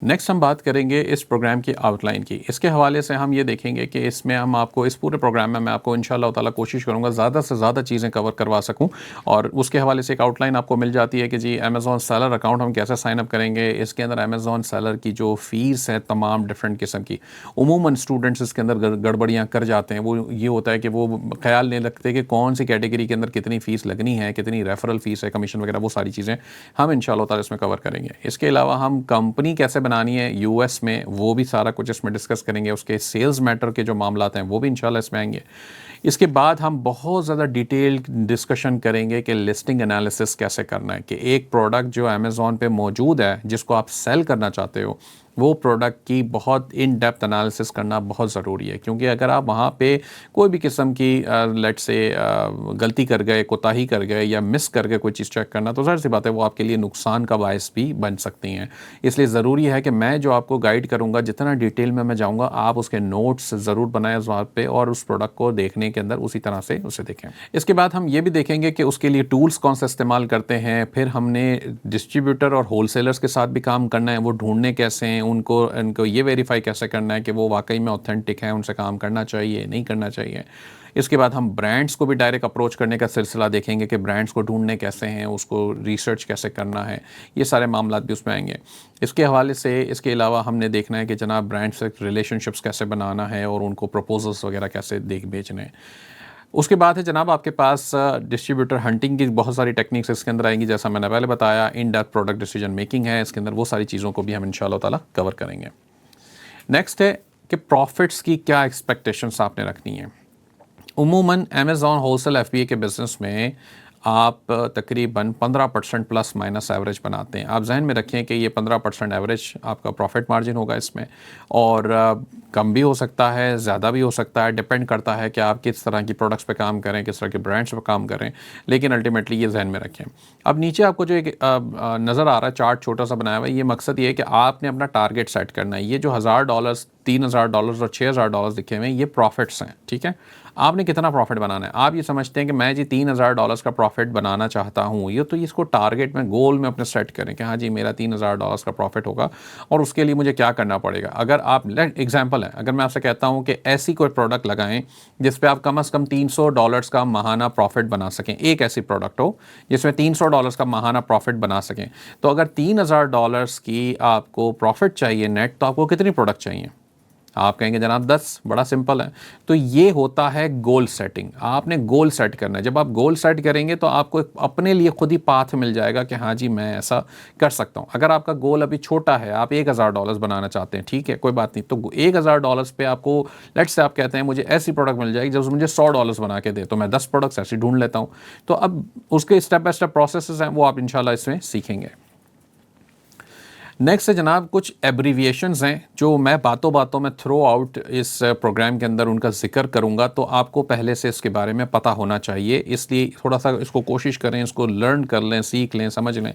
Next हम बात करेंगे इस प्रोग्राम की आउटलाइन की। इसके हवाले से हम ये देखेंगे कि इसमें हम आपको इस पूरे प्रोग्राम में मैं आपको इंशाअल्लाह ताला कोशिश करूँगा ज़्यादा से ज़्यादा चीज़ें कवर करवा सकूँ और उसके हवाले से एक आउटलाइन आपको मिल जाती है कि जी अमेज़ॉन सेलर अकाउंट हम कैसे साइन अप करेंगे। इसके अंदर अमेज़ॉन सेलर की जो फ़ीस है तमाम डिफरेंट किस्म की, उमूमन स्टूडेंट्स इसके अंदर गड़बड़ियाँ कर जाते हैं। वो ये होता है कि वो ख्याल नहीं रखते कि कौन सी कैटेगरी के अंदर कितनी फ़ीस लगनी है, कितनी रेफरल फ़ीस है, कमीशन वगैरह, वो सारी चीज़ें हम इंशाअल्लाह ताला इसमें कवर करेंगे। इसके अलावा हम कंपनी कैसे बनानी है यूएस में, वो भी सारा कुछ इसमें डिस्कस करेंगे। उसके सेल्स मैटर के जो मामलात हैं वो भी इंशाल्लाह इसमें आएंगे। इसके बाद हम बहुत ज़्यादा डिटेल डिस्कशन करेंगे कि लिस्टिंग एनालिसिस कैसे करना है, कि एक प्रोडक्ट जो अमेज़ॉन पे मौजूद है जिसको आप सेल करना चाहते हो, वो प्रोडक्ट की बहुत इन डेप्थ एनालिसिस करना बहुत ज़रूरी है। क्योंकि अगर आप वहाँ पे कोई भी किस्म की लेट्स से गलती कर गए, कोताही कर गए या मिस कर गए कोई चीज़ चेक करना, तो ज़ाहिर सी बात है वो आपके लिए नुकसान का बायस भी बन सकती हैं। इसलिए ज़रूरी है कि मैं जो आपको गाइड करूँगा, जितना डिटेल में मैं जाऊँगा, आप उसके नोट्स ज़रूर बनाएं उस वहाँ पे और उस प्रोडक्ट को देखने के अंदर उसी तरह से उसे देखें। इसके बाद हम ये भी देखेंगे कि उसके लिए टूल्स कौन सा इस्तेमाल करते हैं। फिर हमने डिस्ट्रीब्यूटर और होलसेलर्स के साथ भी काम करना है, वो ढूंढने कैसे हैं, उनको ये वेरीफाई कैसे करना है कि वो वाकई में ऑथेंटिक है, उनसे काम करना चाहिए नहीं करना चाहिए। इसके बाद हम ब्रांड्स को भी डायरेक्ट अप्रोच करने का सिलसिला देखेंगे कि ब्रांड्स को ढूंढने कैसे हैं, उसको रिसर्च कैसे करना है, ये सारे मामला भी उसमें आएंगे। इसके हवाले से इसके अलावा हमने देखना है कि जनाब ब्रांड से रिलेशनशिप्स कैसे बनाना है और उनको प्रपोजल्स वगैरह कैसे बेचने हैं। उसके बाद है जनाब आपके पास डिस्ट्रीब्यूटर हंटिंग की बहुत सारी टेक्निक्स इसके अंदर आएंगी। जैसा मैंने पहले बताया, in depth product decision making है इसके अंदर, वो सारी चीज़ों को भी हम इंशाल्लाह ताला कवर करेंगे। नेक्स्ट है कि प्रॉफिट्स की क्या एक्सपेक्टेशंस आपने रखनी है। उमूमन अमेज़ॉन होलसेल एफबीए के बिज़नेस में आप तकरीबन 15% प्लस माइनस एवरेज बनाते हैं। आप जहन में रखें कि ये 15% एवरेज आपका प्रॉफिट मार्जिन होगा इसमें, और कम भी हो सकता है, ज़्यादा भी हो सकता है, डिपेंड करता है कि आप किस तरह की प्रोडक्ट्स पे काम करें, किस तरह के ब्रांड्स पे काम करें, लेकिन अल्टीमेटली ये जहन में रखें। अब नीचे आपको जो एक नज़र आ रहा है चार्ट छोटा सा बनाया हुआ है, ये मकसद ये है कि आपने अपना टारगेट सेट करना है। ये जो $1000, $3000 और $6000 लिखे हुए हैं, ये प्रॉफिट्स हैं, ठीक है। आपने कितना प्रॉफिट बनाना है। आप ये समझते हैं कि मैं जी $3000 का प्रॉफिट बनाना चाहता हूँ, ये तो इसको टारगेट में, गोल में अपने सेट करें कि हाँ जी मेरा $3000 का प्रॉफिट होगा और उसके लिए मुझे क्या करना पड़ेगा। अगर आप एग्जांपल है, अगर मैं आपसे कहता हूँ कि ऐसी कोई प्रोडक्ट लगाएं जिस पे आप कम से कम $300 का माहाना प्रॉफिट बना सकें, एक ऐसी प्रोडक्ट हो जिसमें $300 का माहाना प्रॉफिट बना सकें, तो अगर $3000 की आपको प्रॉफिट चाहिए नेट, तो आपको कितनी प्रोडक्ट चाहिए। आप कहेंगे जनाब 10, बड़ा सिंपल है। तो ये होता है गोल सेटिंग। आपने गोल सेट करना है। जब आप गोल सेट करेंगे तो आपको अपने लिए खुद ही पाथ मिल जाएगा कि हाँ जी मैं ऐसा कर सकता हूँ। अगर आपका गोल अभी छोटा है, आप $1000 बनाना चाहते हैं, ठीक है कोई बात नहीं, तो $1000 पे आपको, लेट्स से आप कहते हैं मुझे ऐसी प्रोडक्ट मिल जाएगी जब मुझे $100 बना के दे, तो मैं 10 प्रोडक्ट्स ऐसी ढूंढ लेता हूँ। तो अब उसके स्टेप बाय स्टेप प्रोसेस हैं, वो आप इंशाल्लाह इसमें सीखेंगे। नेक्स्ट है जनाब कुछ एब्रीविएशंस हैं जो मैं बातों बातों में थ्रू आउट इस प्रोग्राम के अंदर उनका जिक्र करूंगा, तो आपको पहले से इसके बारे में पता होना चाहिए। इसलिए थोड़ा सा इसको कोशिश करें, इसको लर्न कर लें, सीख लें, समझ लें।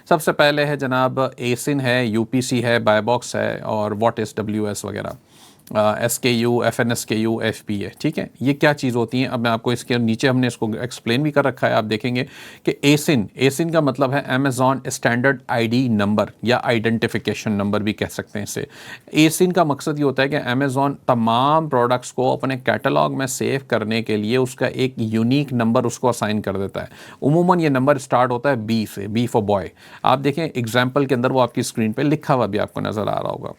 सबसे पहले है जनाब एसिन है, यूपीसी है, बायबॉक्स है और व्हाट इज़ डब्ल्यूएस वगैरह, SKU, FNSKU, FPA, ठीक है। ये क्या चीज़ होती हैं, अब मैं आपको इसके नीचे हमने इसको एक्सप्लेन भी कर रखा है। आप देखेंगे कि एसिन का मतलब है अमेज़ॉन स्टैंडर्ड आईडी नंबर या आइडेंटिफिकेशन नंबर भी कह सकते हैं इसे। एसिन का मकसद ये होता है कि अमेज़ॉन तमाम प्रोडक्ट्स को अपने कैटलॉग में सेव करने के लिए उसका एक यूनिक नंबर उसको असाइन कर देता है। उमूमन ये नंबर स्टार्ट होता है बी से, बी फॉर बॉय। आप देखें एग्जाम्पल के अंदर वो आपकी स्क्रीन पर लिखा हुआ भी आपको नज़र आ रहा होगा।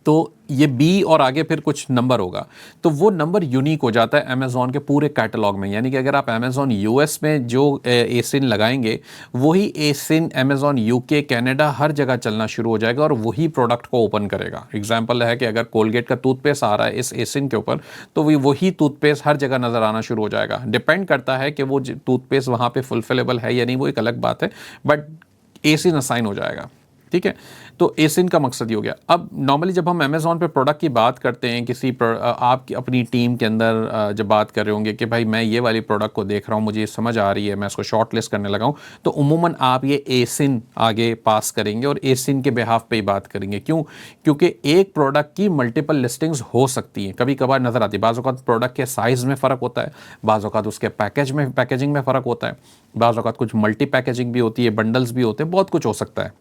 तो ये बी और आगे फिर कुछ नंबर होगा, तो वो नंबर यूनिक हो जाता है अमेज़ॉन के पूरे कैटलॉग में। यानी कि अगर आप अमेज़ॉन यूएस में जो एसिन लगाएंगे, वही एसिन अमेज़ॉन यूके, कनाडा, हर जगह चलना शुरू हो जाएगा और वही प्रोडक्ट को ओपन करेगा। एग्जाम्पल है कि अगर कोलगेट का टूथपेस्ट आ रहा है इस एसिन के ऊपर, तो वही टूथपेस्ट हर जगह नज़र आना शुरू हो जाएगा। डिपेंड करता है कि वो टूथपेस्ट वहाँ पर फुलफिलेबल है या नहीं, वो एक अलग बात है, बट एसिन असाइन हो जाएगा, ठीक है। तो एसिन का मकसद ये हो गया। अब नॉर्मली जब हम अमेज़ॉन पे प्रोडक्ट की बात करते हैं, आप अपनी टीम के अंदर जब बात कर रहे होंगे कि भाई मैं ये वाली प्रोडक्ट को देख रहा हूँ, मुझे ये समझ आ रही है, मैं इसको शॉर्ट लिस्ट करने लगा हूँ, तो उमूमन आप ये एसिन आगे पास करेंगे और एसिन के बिहाफ पे ही बात करेंगे। क्यों? क्योंकि एक प्रोडक्ट की मल्टीपल लिस्टिंग्स हो सकती हैं, कभी कभार नज़र आती है। बाज़ औक़ात प्रोडक्ट के साइज़ में फ़र्क होता है, बाज़ औक़ात उसके पैकेजिंग में फ़र्क होता है, बाज़ औक़ात कुछ मल्टी पैकेजिंग भी होती है, बंडल्स भी होते हैं, बहुत कुछ हो सकता है।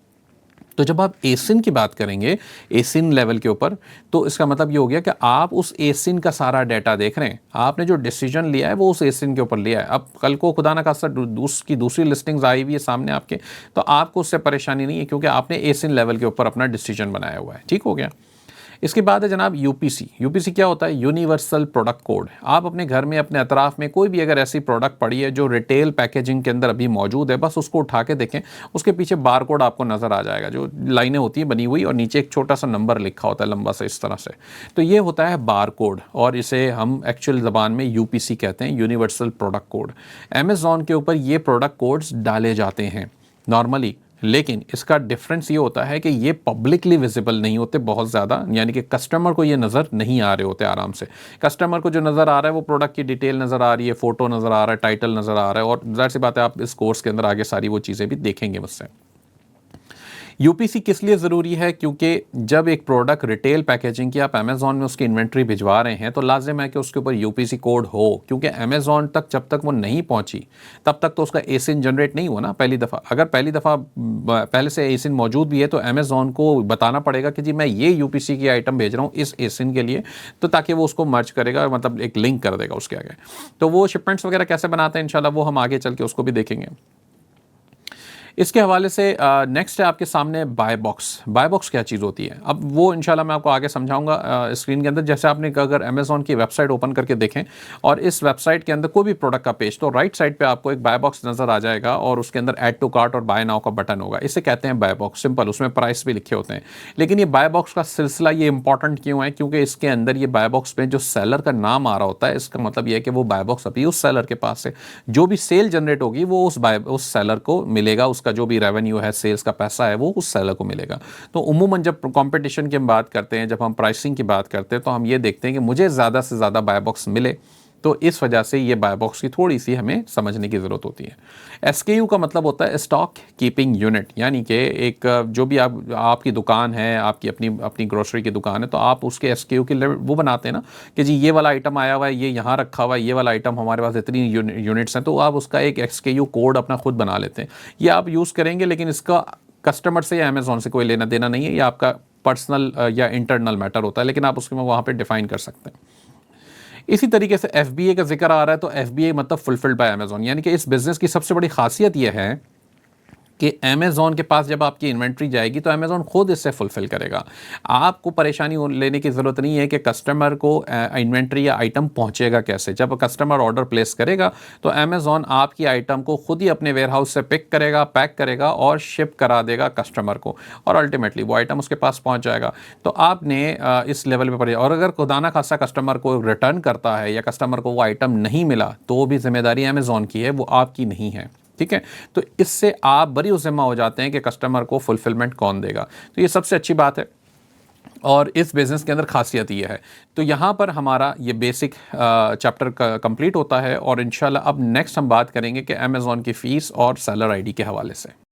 तो जब आप एसिन की बात करेंगे, एसिन लेवल के ऊपर, तो इसका मतलब ये हो गया कि आप उस एसिन का सारा डाटा देख रहे हैं। आपने जो डिसीजन लिया है वो उस एसिन के ऊपर लिया है। अब कल को खुदा ना खास्ता उसकी दूसरी लिस्टिंग्स आई हुई है सामने आपके, तो आपको उससे परेशानी नहीं है, क्योंकि आपने एसिन लेवल के ऊपर अपना डिसीजन बनाया हुआ है। ठीक हो गया। इसके बाद है जनाब यूपीसी। यूपीसी क्या होता है? Universal product code. आप अपने घर में, अपने अतराफ में कोई भी अगर ऐसी प्रोडक्ट पड़ी है जो रिटेल पैकेजिंग के अंदर अभी मौजूद है, बस उसको उठा के देखें, उसके पीछे बार कोड आपको नज़र आ जाएगा, जो लाइनें होती हैं बनी हुई और नीचे एक छोटा सा नंबर लिखा होता है लंबा सा इस तरह से। तो ये होता है बार कोड, और इसे हम एक्चुअल ज़बान में यूपीसी कहते हैं, यूनिवर्सल प्रोडक्ट कोड। अमेज़ॉन के ऊपर ये प्रोडक्ट कोड्स डाले जाते हैं नॉर्मली, लेकिन इसका डिफरेंस ये होता है कि ये पब्लिकली विजिबल नहीं होते बहुत ज़्यादा, यानी कि कस्टमर को ये नज़र नहीं आ रहे होते आराम से। कस्टमर को जो नज़र आ रहा है वो प्रोडक्ट की डिटेल नज़र आ रही है, फ़ोटो नज़र आ रहा है, टाइटल नज़र आ रहा है, और ज़ाहिर सी बात है आप इस कोर्स के अंदर आगे सारी वो चीज़ें भी देखेंगे मुझसे। यूपीसी किस लिए ज़रूरी है? क्योंकि जब एक प्रोडक्ट रिटेल पैकेजिंग की आप अमेज़ॉन में उसकी इन्वेंट्री भिजवा रहे हैं, तो लाजिम है कि उसके ऊपर यूपीसी कोड हो, क्योंकि अमेज़ॉन तक जब तक वो नहीं पहुंची तब तक तो उसका एसिन जनरेट नहीं हुआ ना पहली दफ़ा। अगर पहली दफ़ा पहले से एसिन मौजूद भी है तो अमेज़ॉन को बताना पड़ेगा कि जी मैं ये यूपीसी की आइटम भेज रहा हूँ इस एसिन के लिए, तो ताकि वो उसको मर्ज करेगा, मतलब एक लिंक कर देगा उसके आगे। तो वो शिपमेंट्स वगैरह कैसे बनाते हैं इंशाल्लाह वो हम आगे चल के उसको भी देखेंगे। इसके हवाले से नेक्स्ट है आपके सामने बाय बॉक्स। बाय बॉक्स क्या चीज़ होती है? अब वो इंशाल्लाह मैं आपको आगे समझाऊंगा स्क्रीन के अंदर। जैसे आपने अगर अमेज़ॉन की वेबसाइट ओपन करके देखें और इस वेबसाइट के अंदर कोई भी प्रोडक्ट का पेज, तो राइट साइड पे आपको एक बाय बॉक्स नज़र आ जाएगा और उसके अंदर ऐड टू कार्ट और बाय नाउ का बटन होगा। इसे कहते हैं बाय बॉक्स, सिंपल। उसमें प्राइस भी लिखे होते हैं। लेकिन ये बाय बॉक्स का सिलसिला ये इंपॉर्टेंट क्यों है? क्योंकि इसके अंदर ये बाय बॉक्स में जो सेलर का नाम आ रहा होता है, इसका मतलब ये है कि वो बाय बॉक्स अभी उस सेलर के पास है। जो भी सेल जनरेट होगी वो उस सेलर को मिलेगा, उसका जो भी रेवेन्यू है, सेल्स का पैसा है, वो उस सेलर को मिलेगा। तो उम्मूमन जब कंपटीशन की हम बात करते हैं, जब हम प्राइसिंग की बात करते हैं, तो हम ये देखते हैं कि मुझे ज़्यादा से ज़्यादा बाय बॉक्स मिले। तो इस वजह से ये बाय बॉक्स की थोड़ी सी हमें समझने की ज़रूरत होती है। एसकेयू का मतलब होता है स्टॉक कीपिंग यूनिट, यानी कि एक जो भी आपकी दुकान है, आपकी अपनी अपनी ग्रोसरी की दुकान है, तो आप उसके एसकेयू की वो बनाते हैं ना कि जी ये वाला आइटम आया हुआ है, ये यहाँ रखा हुआ है, ये वाला आइटम हमारे पास इतनी यूनिट्स हैं, तो आप उसका एक एसकेयू कोड अपना खुद बना लेते हैं। ये आप यूज़ करेंगे, लेकिन इसका कस्टमर से या अमेज़ॉन से कोई लेना देना नहीं है, ये आपका पर्सनल या इंटरनल मैटर होता है, लेकिन आप उसको वहाँ पे डिफाइन कर सकते हैं। इसी तरीके से एफबीए का जिक्र आ रहा है, तो एफबीए मतलब फुलफिल्ड बाय अमेज़ॉन, यानी कि इस बिज़नेस की सबसे बड़ी खासियत यह है कि अमेज़ॉन के पास जब आपकी इन्वेंट्री जाएगी तो अमेज़ॉन खुद इससे फुलफ़िल करेगा। आपको परेशानी लेने की ज़रूरत नहीं है कि कस्टमर को इन्वेंट्री या आइटम पहुंचेगा कैसे। जब कस्टमर ऑर्डर प्लेस करेगा तो अमेज़ॉन आपकी आइटम को खुद ही अपने वेयरहाउस से पिक करेगा, पैक करेगा और शिप करा देगा कस्टमर को, और अल्टीमेटली वो आइटम उसके पास पहुँच जाएगा। तो आपने इस लेवल पर, और अगर खुदा ना खासा कस्टमर को रिटर्न करता है या कस्टमर को वो आइटम नहीं मिला, तो वो भी जिम्मेदारी अमेज़ॉन की है, वो आपकी नहीं है। ठीक है, तो इससे आप बरी जिम्मा हो जाते हैं कि कस्टमर को फुलफिलमेंट कौन देगा। तो ये सबसे अच्छी बात है और इस बिज़नेस के अंदर खासियत ये है। तो यहाँ पर हमारा ये बेसिक चैप्टर कंप्लीट होता है और इंशाल्लाह अब नेक्स्ट हम बात करेंगे कि अमेज़ॉन की फ़ीस और सेलर आईडी के हवाले से।